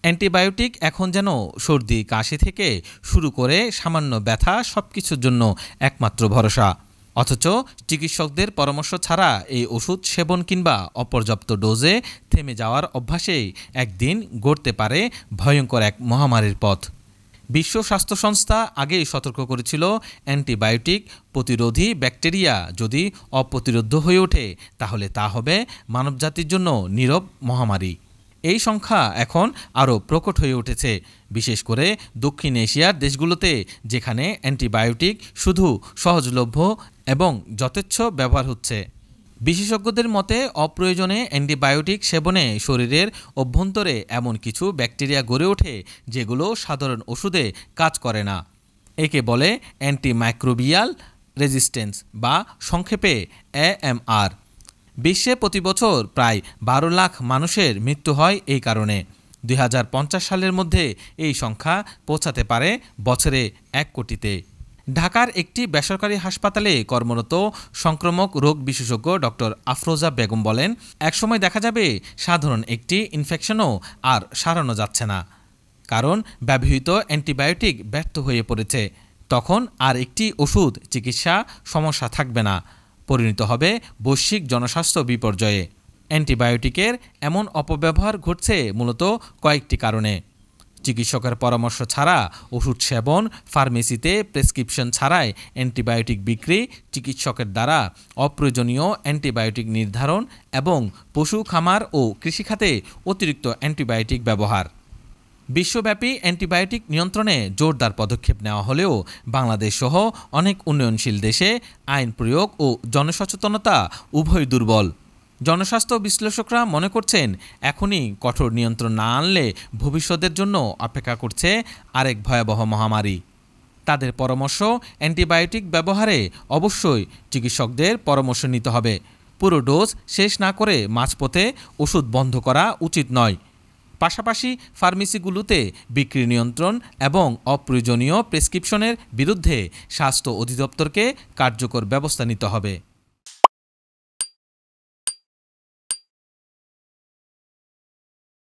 Antibiotic এখন যেন সর্দি কাশি থেকে শুরু করে সামান্য ব্যথা সবকিছুর জন্য একমাত্র ভরসা। অথচ চিকিৎসকদের পরামর্শ ছাড়া এই ওষুধ সেবন কিংবা অপর্যাপ্ত ডোজে থেমে যাওয়ার অভ্যাসেই একদিন গড়তে পারে ভয়ঙ্কর এক মহামারীর পথ। বিশ্ব স্বাস্থ্য সংস্থা আগেই সতর্ক করেছিল, অ্যান্টিবায়োটিক প্রতিরোধী ব্যাকটেরিয়া যদি অপ্রতিরোধ্য হয়ে ওঠে তাহলে তা হবে মানবজাতির জন্য নীরব মহামারী। এই সংখ্যা এখন আরও প্রকট হয়ে উঠেছে, বিশেষ করে দক্ষিণ এশিয়ার দেশগুলোতে, যেখানে অ্যান্টিবায়োটিক শুধু সহজলভ্য এবং যথেচ্ছ ব্যবহার হচ্ছে। বিশেষজ্ঞদের মতে অপ্রয়োজনে অ্যান্টিবায়োটিক সেবনে শরীরের অভ্যন্তরে এমন কিছু ব্যাকটেরিয়া গড়ে ওঠে যেগুলো সাধারণ ওষুধে কাজ করে না। একে বলে অ্যান্টিমাইক্রোবিয়াল রেজিস্ট্যান্স বা সংক্ষেপে AMR। বিশ্বে প্রতি বছর প্রায় 12 লাখ মানুষের মৃত্যু হয় এই কারণে। 2050 সালের মধ্যে এই সংখ্যা পৌঁছাতে পারে বছরে 1 কোটিতে। ঢাকার একটি বেসরকারি হাসপাতালে কর্মরত সংক্রামক রোগ বিশেষজ্ঞ ডক্টর আফরোজা বেগম বলেন, একসময় দেখা যাবে সাধারণ একটি ইনফেকশনও আর সারানো যাচ্ছে না, কারণ ব্যবহৃত অ্যান্টিবায়োটিক ব্যর্থ হয়ে পড়েছে। তখন আর একটি ওষুধ চিকিৎসা সমস্যা থাকবে না, পরিণত হবে বৈশ্বিক জনস্বাস্থ্য বিপর্যয়ে। অ্যান্টিবায়োটিকের এমন অপব্যবহার ঘটছে মূলত কয়েকটি কারণে। চিকিৎসকের পরামর্শ ছাড়া ওষুধ সেবন, ফার্মেসিতে প্রেসক্রিপশন ছাড়াই অ্যান্টিবায়োটিক বিক্রি, চিকিৎসকের দ্বারা অপ্রয়োজনীয় অ্যান্টিবায়োটিক নির্ধারণ এবং পশু খামার ও কৃষিখাতে অতিরিক্ত অ্যান্টিবায়োটিক ব্যবহার। বিশ্বব্যাপী অ্যান্টিবায়োটিক নিয়ন্ত্রণে জোরদার পদক্ষেপ নেওয়া হলেও বাংলাদেশসহ অনেক উন্নয়নশীল দেশে আইন প্রয়োগ ও জনসচেতনতা উভয় দুর্বল। জনস্বাস্থ্য বিশ্লেষকরা মনে করছেন, এখনই কঠোর নিয়ন্ত্রণ না আনলে ভবিষ্যতের জন্য অপেক্ষা করছে আরেক ভয়াবহ মহামারী। তাদের পরামর্শ, অ্যান্টিবায়োটিক ব্যবহারে অবশ্যই চিকিৎসকদের পরামর্শ নিতে হবে। পুরো ডোজ শেষ না করে মাঝপথে ওষুধ বন্ধ করা উচিত নয়। পাশাপাশি ফার্মেসিগুলোতে বিক্রি নিয়ন্ত্রণ এবং অপ্রয়োজনীয় প্রেসক্রিপশনের বিরুদ্ধে স্বাস্থ্য অধিদপ্তরকে কার্যকর ব্যবস্থা নিতে হবে।